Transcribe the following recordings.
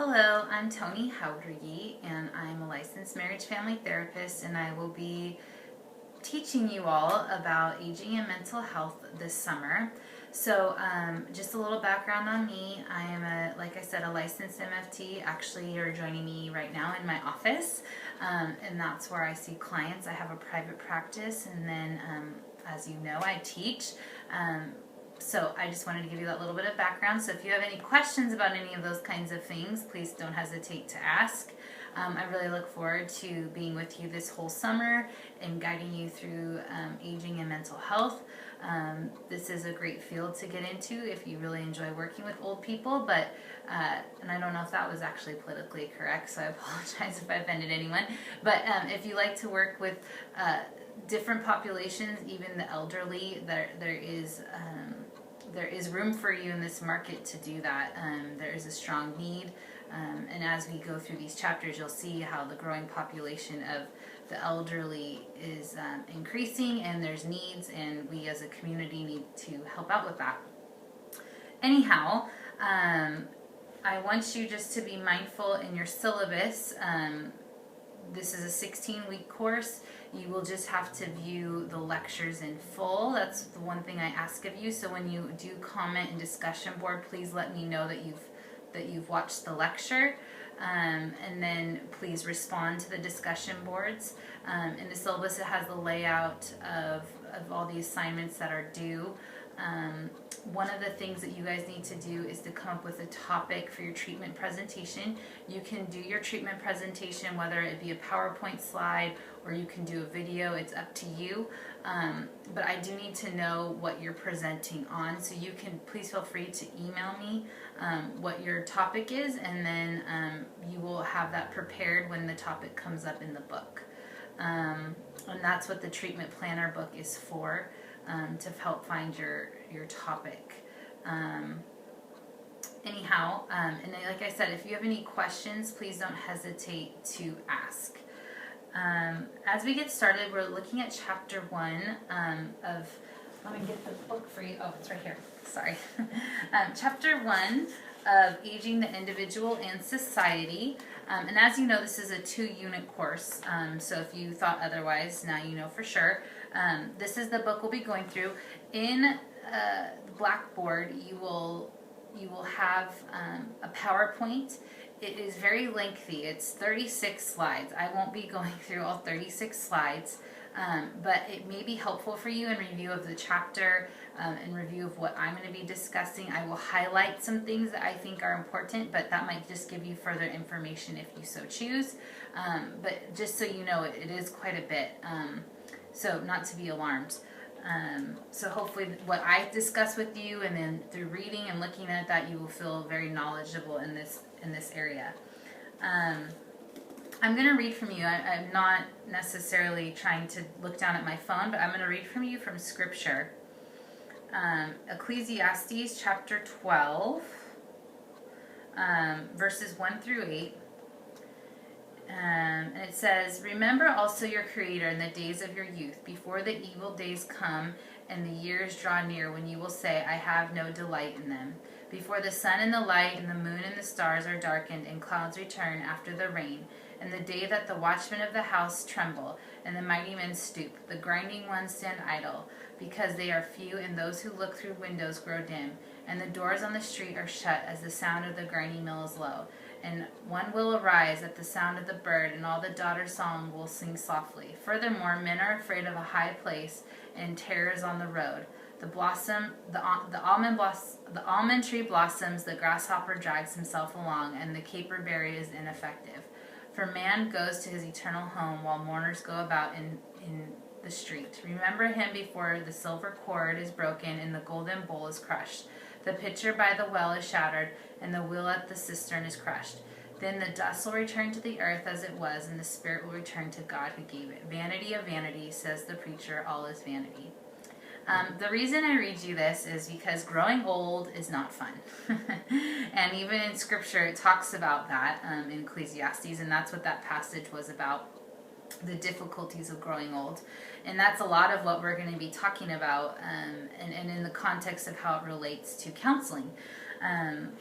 Hello, I'm Tony Howdergy, and I'm a licensed marriage family therapist, and I will be teaching you all about aging and mental health this summer. So just a little background on me. I am, like I said, a licensed MFT. Actually, you're joining me right now in my office, and that's where I see clients. I have a private practice, and then, as you know, I teach. So I just wanted to give you that little bit of background. So if you have any questions about any of those kinds of things, please don't hesitate to ask. I really look forward to being with you this whole summer and guiding you through aging and mental health. This is a great field to get into if you really enjoy working with old people, but and I don't know if that was actually politically correct, so I apologize if I offended anyone. But if you like to work with different populations, even the elderly, there is room for you in this market to do that. There is a strong need, and as we go through these chapters, you'll see how the growing population of the elderly is increasing, and there's needs, and we as a community need to help out with that. Anyhow, I want you just to be mindful in your syllabus. This is a 16-week course. You will just have to view the lectures in full. That's the one thing I ask of you. So when you do comment in discussion board, please let me know that you've watched the lecture. And then please respond to the discussion boards. In the syllabus, it has the layout of all the assignments that are due. One of the things that you guys need to do is to come up with a topic for your treatment presentation. You can do your treatment presentation, whether it be a PowerPoint slide or you can do a video, it's up to you. But I do need to know what you're presenting on, so you can please feel free to email me what your topic is, and then you will have that prepared when the topic comes up in the book. And that's what the treatment planner book is for. To help find your topic. Anyhow, and like I said, if you have any questions, please don't hesitate to ask. As we get started, we're looking at chapter 1 of, let me get the book for you. Oh, it's right here. Sorry. Chapter 1 of Aging the Individual and Society. And as you know, this is a 2-unit course, so if you thought otherwise, now you know for sure. This is the book we'll be going through. In the Blackboard, you will have a PowerPoint. It is very lengthy. It's 36 slides. I won't be going through all 36 slides, but it may be helpful for you in review of the chapter, in review of what I'm going to be discussing. I will highlight some things that I think are important, but that might just give you further information if you so choose. But just so you know, it is quite a bit, so not to be alarmed. So hopefully what I discuss with you, and then through reading and looking at that, you will feel very knowledgeable in this area. I'm going to read from you. I'm not necessarily trying to look down at my phone, but I'm going to read from you from Scripture. Ecclesiastes chapter 12, verses 1 through 8. And it says, "Remember also your Creator in the days of your youth, before the evil days come and the years draw near, when you will say, I have no delight in them. Before the sun and the light and the moon and the stars are darkened, and clouds return after the rain, and the day that the watchmen of the house tremble, and the mighty men stoop, the grinding ones stand idle, because they are few, and those who look through windows grow dim, and the doors on the street are shut, as the sound of the grinding mill is low. And one will arise at the sound of the bird, and all the daughter's song will sing softly. Furthermore, men are afraid of a high place, and terrors on the road. The almond tree blossoms, the grasshopper drags himself along, and the caperberry is ineffective. For man goes to his eternal home, while mourners go about in the street. Remember him before the silver cord is broken and the golden bowl is crushed. The pitcher by the well is shattered, and the wheel at the cistern is crushed. Then the dust will return to the earth as it was, and the spirit will return to God who gave it. Vanity of vanity, says the preacher, all is vanity." The reason I read you this is because growing old is not fun. And even in Scripture, it talks about that in Ecclesiastes, and that's what that passage was about, the difficulties of growing old. And that's a lot of what we're going to be talking about, and in the context of how it relates to counseling.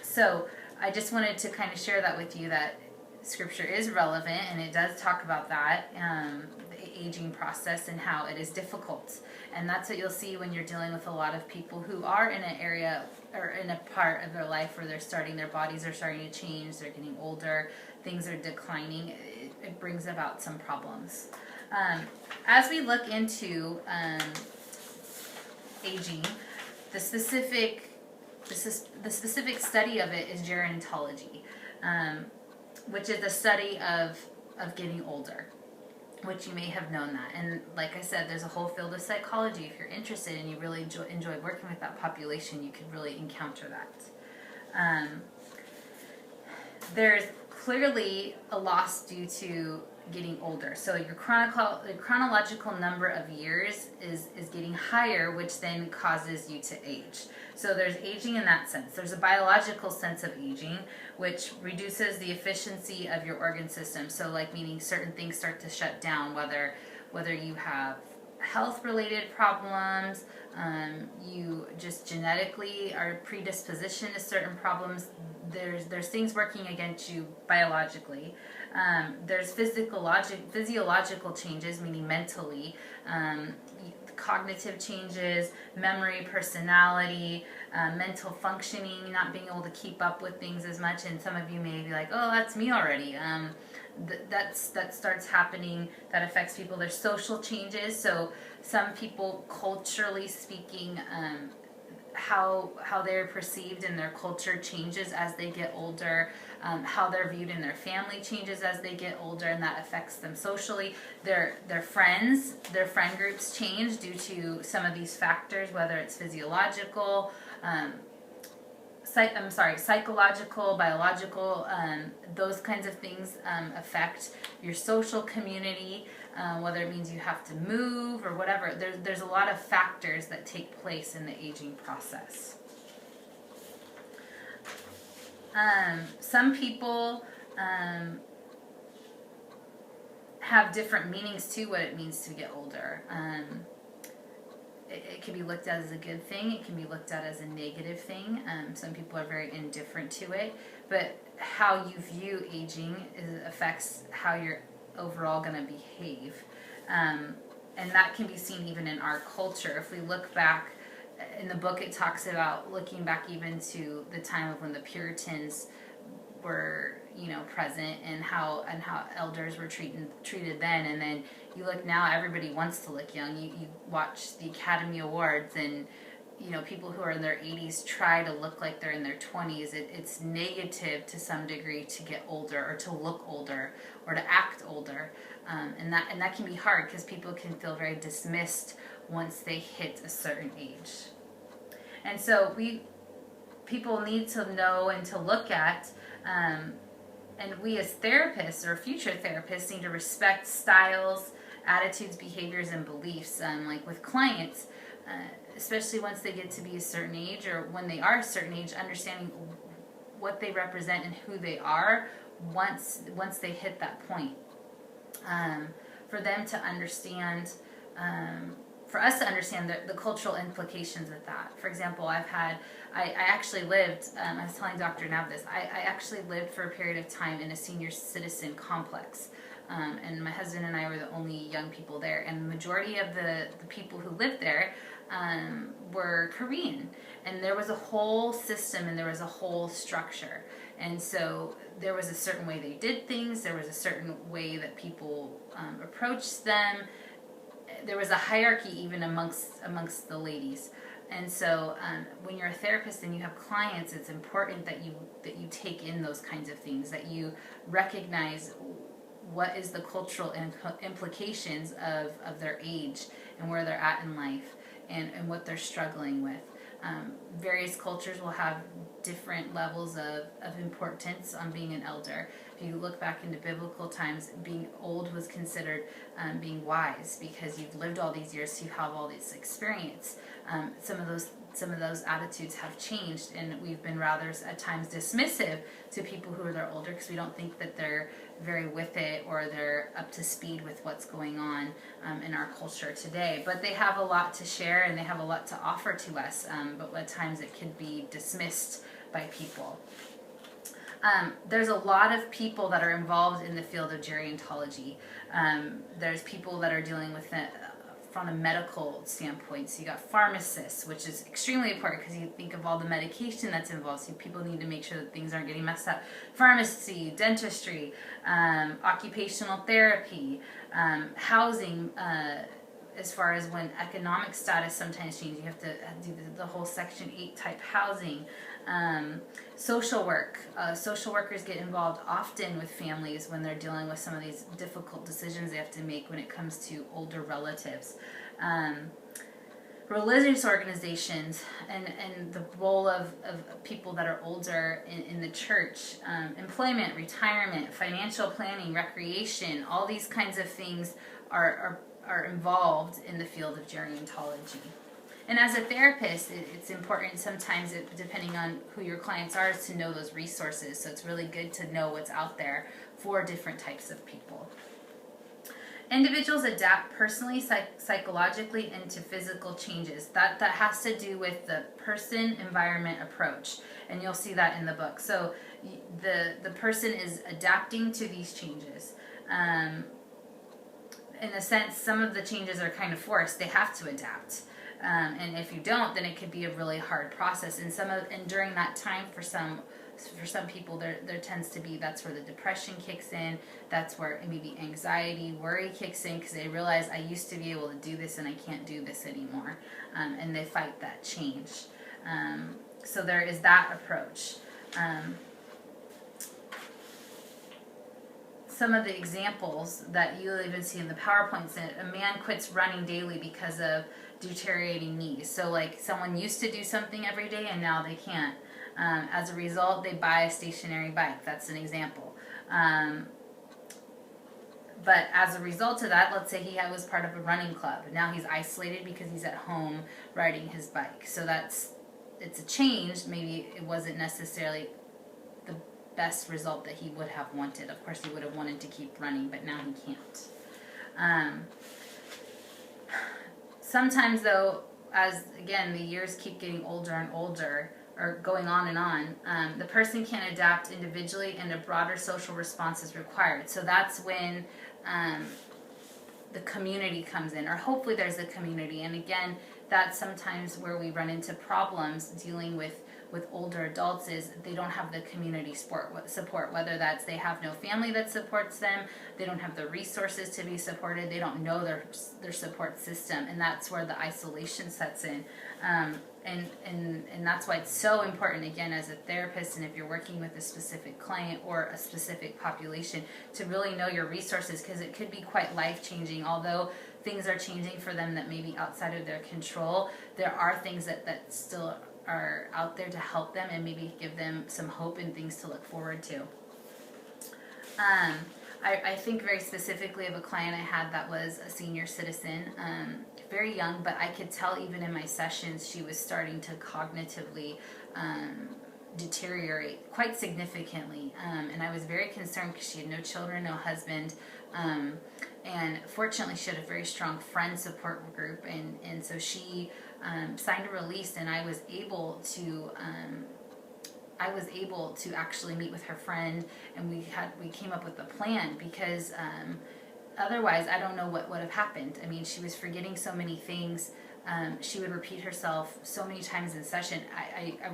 So I just wanted to kind of share that with you, that Scripture is relevant and it does talk about that, the aging process and how it is difficult. And that's what you'll see when you're dealing with a lot of people who are in an area or in a part of their life where their bodies are starting to change, they're getting older, things are declining. It brings about some problems. As we look into aging, the specific study of it is gerontology, which is the study of getting older, which you may have known that. And like I said, there's a whole field of psychology. If you're interested and you really enjoy working with that population, you could really encounter that. There's clearly a loss due to getting older. So your chronological number of years is getting higher, which then causes you to age. So there's aging in that sense. There's a biological sense of aging, which reduces the efficiency of your organ system. So like meaning certain things start to shut down, whether you have health-related problems, you just genetically are predispositioned to certain problems. There's things working against you biologically. There's physiological changes, meaning mentally, cognitive changes, memory, personality, mental functioning, not being able to keep up with things as much. And some of you may be like, oh, that's me already. That starts happening. That affects people. There's social changes. So some people, culturally speaking, how they're perceived in their culture changes as they get older. How they're viewed in their family changes as they get older, and that affects them socially. Their friend groups change due to some of these factors, whether it's physiological, psychological, biological. Those kinds of things affect your social community, whether it means you have to move or whatever. There's a lot of factors that take place in the aging process. Some people have different meanings to what it means to get older. It can be looked at as a good thing. It can be looked at as a negative thing. Some people are very indifferent to it. But how you view aging affects how you're overall going to behave. And that can be seen even in our culture. If we look back, in the book it talks about looking back even to the time of when the Puritans were, present, and how elders were treated then. And then you look now, everybody wants to look young. You watch the Academy Awards, and people who are in their 80s try to look like they're in their 20s. It's negative to some degree to get older or to look older or to act older, and that can be hard because people can feel very dismissed once they hit a certain age. And so people need to know and to look at, and we as therapists or future therapists need to respect styles, attitudes, behaviors, and beliefs. Like with clients, especially once they get to be a certain age, or when they are a certain age, understanding what they represent and who they are once they hit that point. For them to understand, for us to understand the cultural implications of that. For example, I actually lived, I was telling Dr. Nav this, I actually lived for a period of time in a senior citizen complex. And my husband and I were the only young people there. And the majority of the people who lived there were Korean. And there was a whole system and there was a whole structure. And so there was a certain way they did things. There was a certain way that people approached them. There was a hierarchy even amongst the ladies. And so when you're a therapist and you have clients, it's important that you take in those kinds of things, that you recognize what is the cultural implications of their age and where they're at in life and what they're struggling with. Various cultures will have different levels of importance on being an elder. If you look back into biblical times, being old was considered being wise because you've lived all these years, so you have all this experience. Some of those attitudes have changed, and we've been rather at times dismissive to people who are older because we don't think that they're very with it or they're up to speed with what's going on in our culture today. But they have a lot to share and they have a lot to offer to us, but at times it can be dismissed by people. There's a lot of people that are involved in the field of gerontology. There's people that are dealing with it from a medical standpoint. So you got pharmacists, which is extremely important because you think of all the medication that's involved. So people need to make sure that things aren't getting messed up. Pharmacy, dentistry, occupational therapy, housing, as far as when economic status sometimes changes, you have to do the whole Section 8 type housing. Social work. Social workers get involved often with families when they're dealing with some of these difficult decisions they have to make when it comes to older relatives. Religious organizations and the role of people that are older in the church, employment, retirement, financial planning, recreation, all these kinds of things are involved in the field of gerontology. And as a therapist, it's important sometimes, depending on who your clients are, is to know those resources. So it's really good to know what's out there for different types of people. Individuals adapt personally, psychologically, and to physical changes. That has to do with the person-environment approach. And you'll see that in the book. So the person is adapting to these changes. In a sense, some of the changes are kind of forced. They have to adapt. And if you don't, then it could be a really hard process. And during that time, for some people, there tends to be, that's where the depression kicks in. That's where maybe anxiety, worry kicks in, because they realize, I used to be able to do this and I can't do this anymore. And they fight that change. So there is that approach. Some of the examples that you'll even see in the PowerPoints, a man quits running daily because of deteriorating knees. So like someone used to do something every day and now they can't. As a result, they buy a stationary bike. That's an example. But as a result of that, let's say he was part of a running club. Now he's isolated because he's at home riding his bike. So it's a change. Maybe it wasn't necessarily the best result that he would have wanted. Of course, he would have wanted to keep running, but now he can't. Sometimes, though, as, again, the years keep getting older and older, or going on and on, the person can adapt individually and a broader social response is required. So that's when the community comes in, or hopefully there's a community. And again, that's sometimes where we run into problems dealing with older adults, is they don't have the community support, whether that's they have no family that supports them, they don't have the resources to be supported, they don't know their support system, and that's where the isolation sets in. And that's why it's so important, again, as a therapist, and if you're working with a specific client or a specific population, to really know your resources, because it could be quite life-changing. Although things are changing for them that may be outside of their control, there are things that still are out there to help them and maybe give them some hope and things to look forward to. I think very specifically of a client I had that was a senior citizen, very young, but I could tell even in my sessions she was starting to cognitively deteriorate quite significantly. And I was very concerned because she had no children, no husband, and fortunately she had a very strong friend support group, and so she signed a release, and I was able to actually meet with her friend, and we came up with a plan, because otherwise I don't know what would have happened. I mean, she was forgetting so many things. She would repeat herself so many times in session. I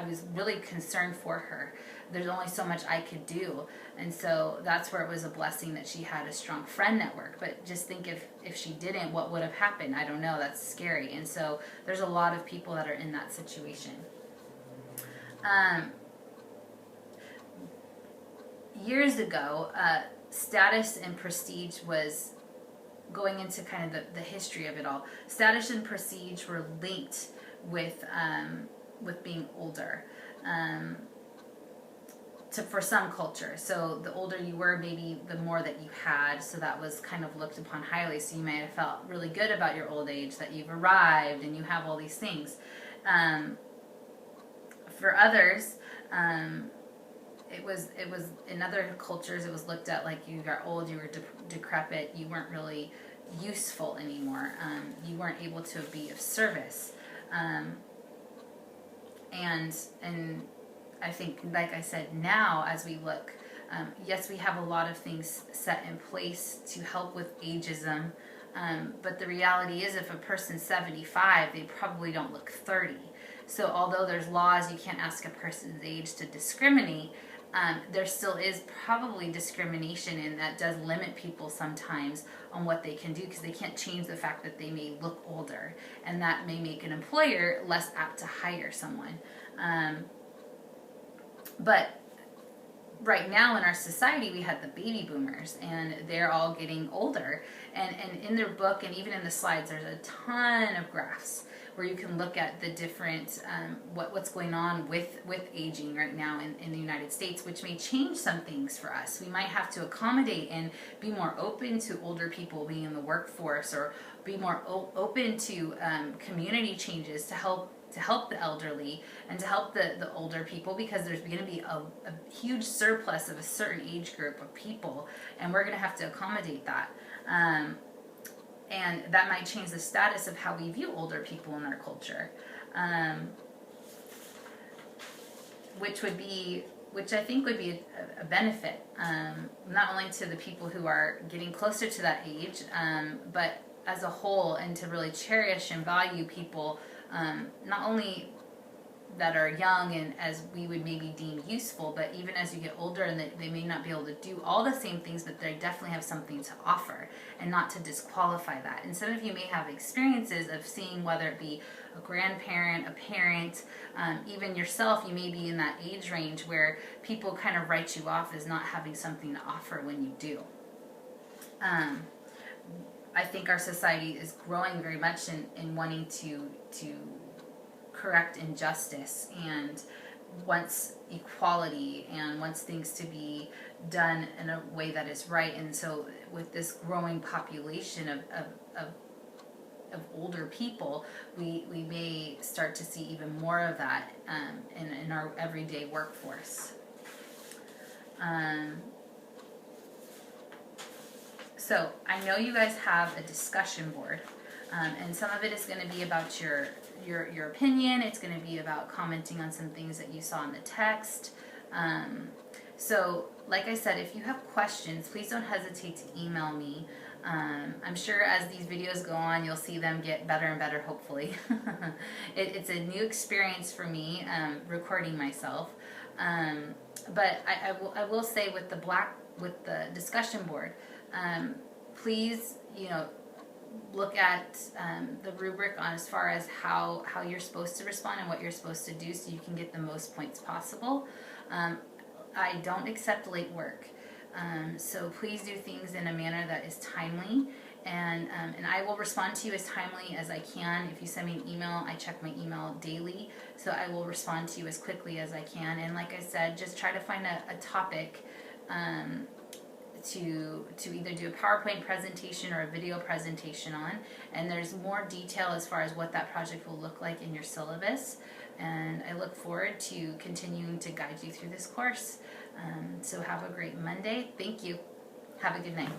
was really concerned for her. There's only so much I could do, and so that's where it was a blessing that she had a strong friend network. But just think, if she didn't, what would have happened? I don't know. That's scary. And so there's a lot of people that are in that situation. Years ago, status and prestige was going into kind of the history of it all. Status and prestige were linked with being older. For some cultures. So the older you were, maybe the more that you had, so that was kind of looked upon highly. So you may have felt really good about your old age, that you've arrived and you have all these things. For others, it was in other cultures, it was looked at like you got old, you were decrepit, you weren't really useful anymore, you weren't able to be of service, and I think, like I said, now as we look, yes, we have a lot of things set in place to help with ageism, but the reality is if a person's 75, they probably don't look 30. So although there's laws, you can't ask a person's age to discriminate, there still is probably discrimination, and that does limit people sometimes on what they can do because they can't change the fact that they may look older, and that may make an employer less apt to hire someone. But right now in our society, we have the baby boomers, and they're all getting older. And in their book, and even in the slides, there's a ton of graphs where you can look at the different, what's going on with aging right now in the United States, which may change some things for us. We might have to accommodate and be more open to older people being in the workforce, or be more open to community changes to help the elderly and to help the older people, because there's going to be a huge surplus of a certain age group of people, and we're going to have to accommodate that. And that might change the status of how we view older people in our culture, which I think would be a benefit, not only to the people who are getting closer to that age, but as a whole, and to really cherish and value people, not only that are young and as we would maybe deem useful, but even as you get older and they may not be able to do all the same things, but they definitely have something to offer, and not to disqualify that. And some of you may have experiences of seeing, whether it be a grandparent, a parent, even yourself, you may be in that age range where people kind of write you off as not having something to offer when you do. I think our society is growing very much in wanting to correct injustice, and wants equality, and wants things to be done in a way that is right. And so with this growing population of older people, we may start to see even more of that in our everyday workforce. So I know you guys have a discussion board, and some of it is going to be about your opinion. It's going to be about commenting on some things that you saw in the text. So like I said, if you have questions, please don't hesitate to email me. I'm sure as these videos go on, you'll see them get better and better, hopefully. It's a new experience for me, recording myself. But I will say with the discussion board, please, look at the rubric on as far as how you're supposed to respond and what you're supposed to do, so you can get the most points possible. I don't accept late work, so please do things in a manner that is timely, and I will respond to you as timely as I can. If you send me an email, I check my email daily, so I will respond to you as quickly as I can. And like I said, just try to find a topic to either do a PowerPoint presentation or a video presentation on, and there's more detail as far as what that project will look like in your syllabus, and I look forward to continuing to guide you through this course. So have a great Monday. Thank you. Have a good night.